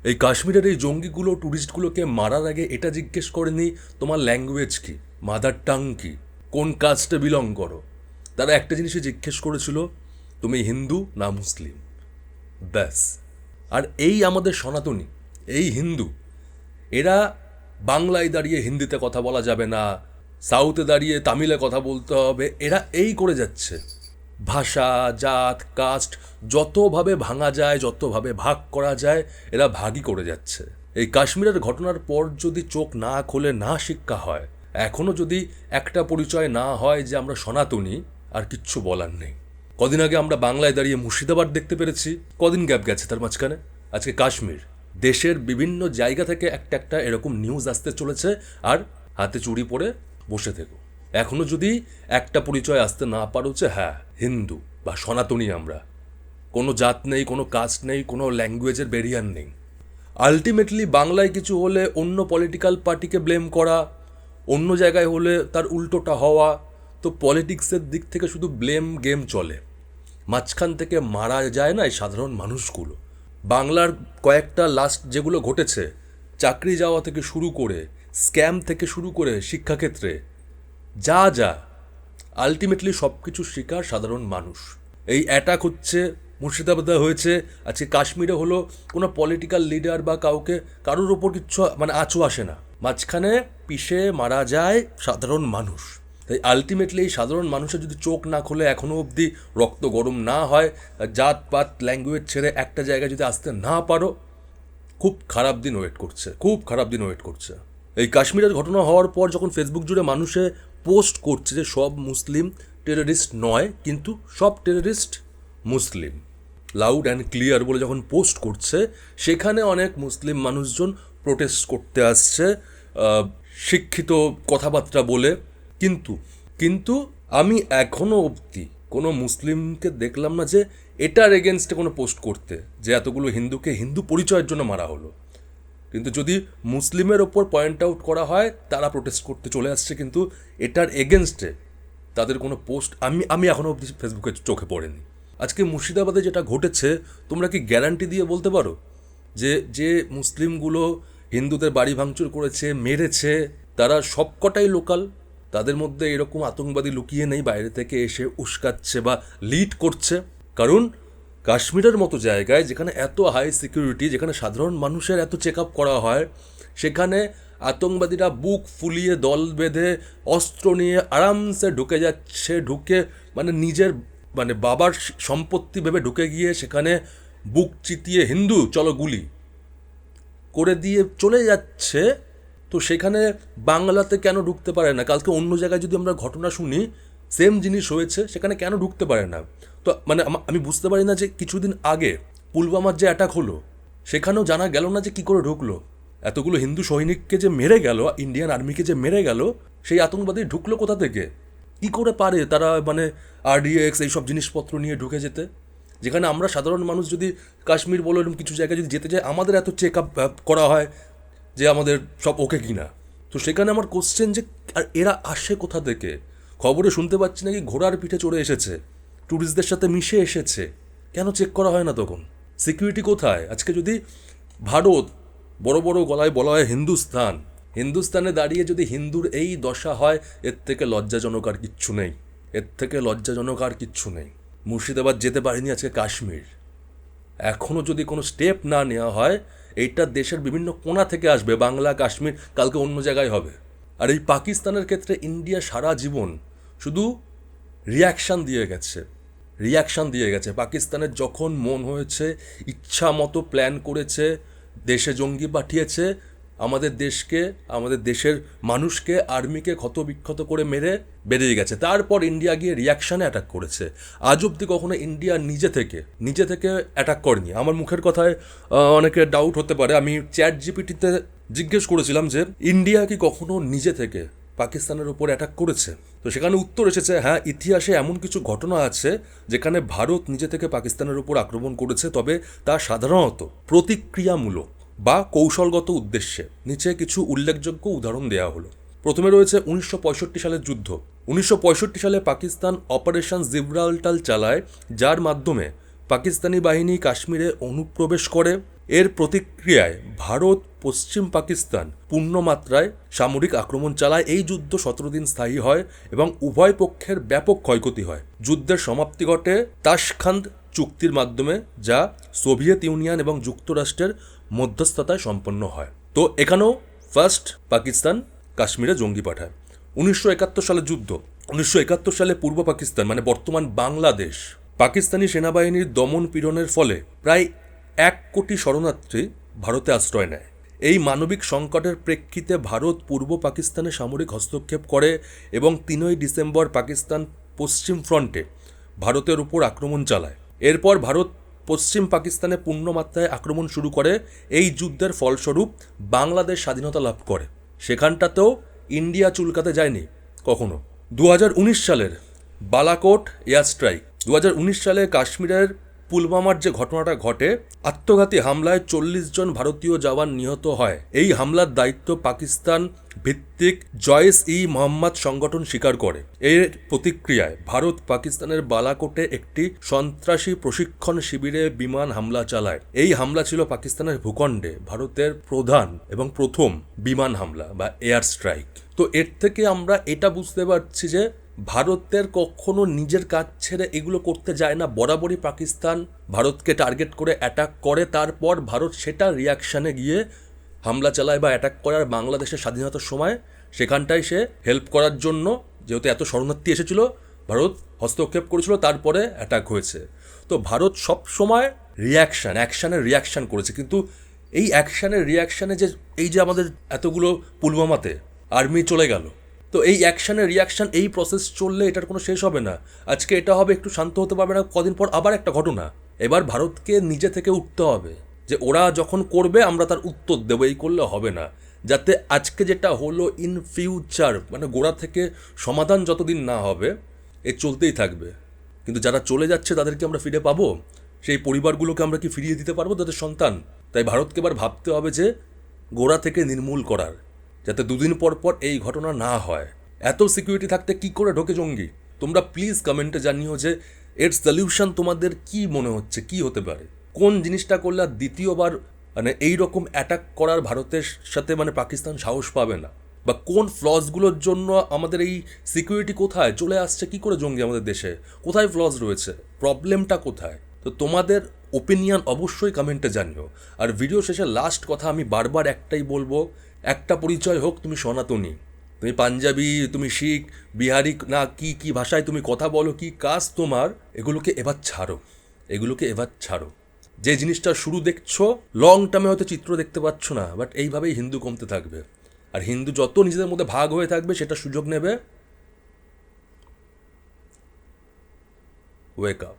এই কাশ্মীরের এই জঙ্গিগুলো ট্যুরিস্টগুলোকে মারার আগে এটা জিজ্ঞেস করেনি তোমার ল্যাঙ্গুয়েজ কি, মাদার টাং কি, কোন কাস্টে বিলং করো। তারা একটা জিনিসই জিজ্ঞেস করেছিল, তুমি হিন্দু না মুসলিম, ব্যাস। আর এই আমাদের সনাতনী, এই হিন্দু, এরা বাংলায় দাঁড়িয়ে হিন্দিতে কথা বলা যাবে না, সাউথে দাঁড়িয়ে তামিলে কথা বলতে হবে, এরা এই করে যাচ্ছে। ভাষা, জাত, কাস্ট যতভাবে ভাঙা যায়, যতভাবে ভাগ করা যায়, এরা ভাগই করে যাচ্ছে। এই কাশ্মীরের ঘটনার পর যদি চোখ না খোলে, না শিক্ষা হয়, এখনও যদি একটা পরিচয় না হয় যে আমরা সনাতনী, আর কিচ্ছু বলার নেই। কদিন আগে আমরা বাংলায় দাঁড়িয়ে মুর্শিদাবাদ দেখতে পেরেছি, কদিন গ্যাপ গেছে তার মাঝখানে, আজকে কাশ্মীর। দেশের বিভিন্ন জায়গা থেকে একটা একটা এরকম নিউজ আসতে চলেছে, আর হাতে চুড়ি পরে বসে থেকো। এখনো যদি একটা পরিচয় আসতে না পারো যে হ্যাঁ হিন্দু বা সনাতনী আমরা, কোনো জাত নেই, কোনো কাস্ট নেই, কোনো ল্যাঙ্গুয়েজের ব্যারিয়ার নেই। আলটিমেটলি বাংলায় কিছু হলে অন্য পলিটিক্যাল পার্টিকে ব্লেম করা, অন্য জায়গায় হলে তার উল্টোটা হওয়া, তো পলিটিক্সের দিক থেকে শুধু ব্লেম গেম চলে। মাঝখান থেকে মারা যায় না এই সাধারণ মানুষগুলো। বাংলার কয়েকটা লাস্ট যেগুলো ঘটেছে, চাকরি যাওয়া থেকে শুরু করে, স্ক্যাম থেকে শুরু করে, শিক্ষাক্ষেত্রে যা যা, আলটিমেটলি সব কিছুর শিকার সাধারণ মানুষ। এই অ্যাটাক হচ্ছে, মুর্শিদাবাদে হয়েছে, আজকে কাশ্মীরে হলো, কোনো পলিটিক্যাল লিডার বা কাউকে কারোর ওপর কিচ্ছু আঁচু আসে না, মাঝখানে পিষে মারা যায় সাধারণ মানুষ। তাই আলটিমেটলি এই সাধারণ মানুষের যদি চোখ না খোলে, এখনও অবধি রক্ত গরম না হয়, জাত পাত ল্যাঙ্গুয়েজ ছেড়ে একটা জায়গায় যদি আসতে না পারো, খুব খারাপ দিন ওয়েট করছে, খুব খারাপ দিন ওয়েট করছে। এই কাশ্মীরের ঘটনা হওয়ার পর যখন ফেসবুক জুড়ে মানুষে পোস্ট করছে যে সব মুসলিম টেররিস্ট নয়, কিন্তু সব terrorist Muslim, loud and clear বলে যখন পোস্ট করছে, সেখানে অনেক মুসলিম মানুষজন প্রোটেস্ট করতে আসছে শিক্ষিত কথাবার্তা বলে। কিন্তু কিন্তু আমি এখনও অবধি কোনো মুসলিমকে দেখলাম না যে এটার এগেনস্টে কোনো পোস্ট করতে, যে এতগুলো হিন্দুকে হিন্দু পরিচয়ের জন্য মারা হলো। কিন্তু যদি মুসলিমের ওপর পয়েন্ট আউট করা হয়, তারা প্রোটেস্ট করতে চলে আসছে, কিন্তু এটার এগেনস্টে তাদের কোনো পোস্ট আমি এখনও অবধি ফেসবুকে চোখে পড়েনি। আজকে মুর্শিদাবাদে যেটা ঘটেছে, তোমরা কি গ্যারান্টি দিয়ে বলতে পারো যে যে মুসলিমগুলো হিন্দুদের বাড়ি ভাঙচুর করেছে, মেরেছে, তারা সবকটাই লোকাল? তাদের মধ্যে এরকম আতঙ্কবাদী লুকিয়ে নেই বাইরে থেকে এসে উস্কাচ্ছে বা লিড করছে? কারণ কাশ্মীরের মতো জায়গায়, যেখানে এত হাই সিকিউরিটি, যেখানে সাধারণ মানুষের এত চেক আপ করা হয়, সেখানে আতঙ্কবাদীরা বুক ফুলিয়ে দল বেঁধে অস্ত্র নিয়ে আরামসে ঢুকে যাচ্ছে, ঢুকে নিজের বাবার সম্পত্তি ভেবে ঢুকে গিয়ে সেখানে বুক চিতিয়ে হিন্দু চলো গুলি করে দিয়ে চলে যাচ্ছে। তো সেখানে বাংলাতে কেন ঢুকতে পারে না? কালকে অন্য জায়গায় যদি আমরা ঘটনা শুনি, সেম জিনিস হয়েছে, সেখানে কেন ঢুকতে পারে না? তো আমি বুঝতে পারি না যে কিছুদিন আগে পুলওয়ামার যে অ্যাটাক হলো, সেখানেও জানা গেল না যে কী করে ঢুকলো। এতগুলো হিন্দু সৈনিককে যে মেরে গেল, ইন্ডিয়ান আর্মিকে যে মেরে গেল, সেই আতঙ্কবাদী ঢুকলো কোথা থেকে? কী করে পারে তারা আরডিএক্স এইসব জিনিসপত্র নিয়ে ঢুকে যেতে? যেখানে আমরা সাধারণ মানুষ যদি কাশ্মীর বলো এরকম কিছু জায়গায় যদি যেতে চাই, আমাদের এত চেক আপ করা হয় যে আমাদের সব ওকে কিনা। তো সেখানে আমার কোশ্চেন যে আর এরা আসে কোথা থেকে? খবরে শুনতে পাচ্ছি নাকি ঘোড়ার পিঠে চড়ে এসেছে, ট্যুরিস্টদের সাথে মিশে এসেছে। কেন চেক করা হয় না তখন? সিকিউরিটি কোথায়? আজকে যদি ভারত, বড় বড় গলায় বলা হয় হিন্দুস্তান, হিন্দুস্তানে দাঁড়িয়ে যদি হিন্দুর এই দশা হয়, এর থেকে লজ্জাজনক আর কিচ্ছু নেই, এর থেকে লজ্জাজনক আর কিচ্ছু নেই। মুর্শিদাবাদ যেতে পারিনি, আজকে কাশ্মীর। এখনও যদি কোনো স্টেপ না নেওয়া হয়, এইটা দেশের বিভিন্ন কোণা থেকে আসবে, বাংলা, কাশ্মীর, কালকে অন্য জায়গায় হবে। আর এই পাকিস্তানের ক্ষেত্রে ইন্ডিয়া সারা জীবন শুধু রিয়াকশান দিয়ে গেছে। পাকিস্তানের যখন মন হয়েছে, ইচ্ছা মতো প্ল্যান করেছে, দেশে জঙ্গি পাঠিয়েছে, আমাদের দেশকে, আমাদের দেশের মানুষকে, আর্মিকে ক্ষতবিক্ষত করে মেরে বেরিয়ে গেছে। তারপর ইন্ডিয়া গিয়ে রিয়াকশানে অ্যাটাক করেছে। আজ অবধি কখনো ইন্ডিয়া নিজে থেকে অ্যাটাক করেনি। আমার মুখের কথায় অনেকে ডাউট হতে পারে, আমি চ্যাট জিপিটিতে জিজ্ঞেস করেছিলাম যে ইন্ডিয়া কি কখনো নিজে থেকে পাকিস্তানের ওপর অ্যাটাক করেছে? তো সেখানে উত্তর এসেছে, হ্যাঁ, ইতিহাসে এমন কিছু ঘটনা আছে যেখানে ভারত নিজে থেকে পাকিস্তানের ওপর আক্রমণ করেছে, তবে তা সাধারণত প্রতিক্রিয়ামূলক বা কৌশলগত উদ্দেশ্যে। নিচে কিছু উল্লেখযোগ্য উদাহরণ দেওয়া হলো। প্রথমে রয়েছে 1965 সালের যুদ্ধ। 1965 সালে পাকিস্তান অপারেশন জিব্রাল্টার চালায়, যার মাধ্যমে পাকিস্তানি বাহিনী কাশ্মীরে অনুপ্রবেশ করে এর প্রতিক্রিয়ায় ভারত পশ্চিম পাকিস্তান পূর্ণমাত্রায় সামরিক আক্রমণ চালায়। এই যুদ্ধ 17 দিন স্থায়ী হয় এবং উভয় পক্ষের ব্যাপক ক্ষয়ক্ষতি হয়। যুদ্ধের সমাপ্তি ঘটে তাশখান্দ চুক্তির মাধ্যমে, যা সোভিয়েত ইউনিয়ন এবং যুক্তরাষ্ট্রের মধ্যস্থতায় সম্পন্ন হয়। তো এখানেও ফার্স্ট পাকিস্তান কাশ্মীরে জঙ্গি পাঠায়। 1971 সালের যুদ্ধ। 1971 সালে পূর্ব পাকিস্তান মানে বর্তমান বাংলাদেশ, পাকিস্তানি সেনাবাহিনীর দমন পীড়নের ফলে প্রায় 1 কোটি শরণার্থী ভারতে আশ্রয় নেয়। এই মানবিক সংকটের প্রেক্ষিতে ভারত পূর্ব পাকিস্তানে সামরিক হস্তক্ষেপ করে এবং 3 ডিসেম্বর পাকিস্তান পশ্চিম ফ্রন্টে ভারতের উপর আক্রমণ চালায়। এরপর ভারত পশ্চিম পাকিস্তানে পূর্ণমাত্রায় আক্রমণ শুরু করে। এই যুদ্ধের ফলস্বরূপ বাংলাদেশ স্বাধীনতা লাভ করে। সেখানটাতেও ইন্ডিয়া চুলকাতে যায়নি কখনো। 2019 সালের বালাকোট এয়ার স্ট্রাইক। 2019 সালে কাশ্মীরের পুলওয়ামার যে ঘটনাটা ঘটে, আত্মঘাতী হামলায় 40 জন ভারতীয় জওয়ান নিহত হয়। এই হামলার দায়িত্ব পাকিস্তান ভিত্তিক জয়েশ-ই-মোহাম্মদ সংগঠন স্বীকার করে। এর প্রতিক্রিয়ায় ভারত পাকিস্তানের বালাকোটে একটি সন্ত্রাসী প্রশিক্ষণ শিবিরে বিমান হামলা চালায়। এই হামলা ছিল পাকিস্তানের ভূখণ্ডে ভারতের প্রধান এবং প্রথম বিমান হামলা বা এয়ার স্ট্রাইক। তো এর থেকে আমরা এটা বুঝতে পারছি যে ভারতের কখনো নিজের কাজ ছেড়ে এগুলো করতে যায় না। বরাবরই পাকিস্তান ভারতকে টার্গেট করে অ্যাটাক করে, তারপর ভারত সেটা রিয়াকশানে গিয়ে হামলা চালায় বা অ্যাটাক করে। আর বাংলাদেশের স্বাধীনতার সময় সেখানটায় সে হেল্প করার জন্য, যেহেতু এত শরণার্থী এসেছিল, ভারত হস্তক্ষেপ করেছিল, তারপরে অ্যাটাক হয়েছে। তো ভারত সব সময় অ্যাকশানের রিয়াকশান করেছে। কিন্তু এই অ্যাকশানের রিয়াকশানে যে এই যে আমাদের এতগুলো পুলওয়ামাতে আর্মি চলে গেল, তো এই অ্যাকশানের রিয়াকশান, এই প্রসেস চললে এটার কোনো শেষ হবে না। আজকে এটা হবে, একটু শান্ত হতে পারবে না, কদিন পর আবার একটা ঘটনা। এবার ভারতকে নিজে থেকে উঠতে হবে যে ওরা যখন করবে আমরা তার উত্তর দেবো। এই করলে হবে না, যাতে আজকে যেটা হলো ইন ফিউচার মানে গোড়া থেকে সমাধান যতদিন না হবে এ চলতেই থাকবে। কিন্তু যারা চলে যাচ্ছে তাদেরকে আমরা ফিরে পাবো? সেই পরিবারগুলোকে আমরা কি ফিরিয়ে দিতে পারবো তাদের সন্তান? তাই ভারতকে এবার ভাবতে হবে যে গোড়া থেকে নির্মূল করার, যাতে 2 দিন পর পর এই ঘটনা না হয়। এত সিকিউরিটি থাকতে কি করে ঢোকে জঙ্গি? তোমরা প্লিজ কমেন্টে জানিও যে এর সলিউশন তোমাদের কি মনে হচ্ছে, কি হতে পারে, কোন জিনিসটা করলে আর দ্বিতীয়বার মানে এই রকম অ্যাটাক করার ভারতের সাথে মানে পাকিস্তান সাহস পাবে না, বা কোন ফ্লসগুলোর জন্য আমাদের এই সিকিউরিটি কোথায় চলে আসছে, কি করে জঙ্গি আমাদের দেশে, কোথায় ফ্লস রয়েছে, প্রবলেমটা কোথায়? তো তোমাদের ওপিনিয়ন অবশ্যই কমেন্টে জানিও। আর ভিডিও শেষে লাস্ট কথা আমি বারবার একটাই বলবো, একটা পরিচয় হোক, তুমি সনাতনী, তুমি পাঞ্জাবি, তুমি শিখ, বিহারি, না কি কি ভাষায় তুমি কথা বলো, কি কাজ তোমার, এগুলোকে এবার ছাড়ো। যে জিনিসটা শুরু দেখছো, লং টার্মে হয়তো চিত্র দেখতে পাচ্ছ না, বাট এইভাবেই হিন্দু কমতে থাকবে। আর হিন্দু যত নিজেদের মধ্যে ভাগ হয়ে থাকবে সেটা সুযোগ নেবে। Wake up.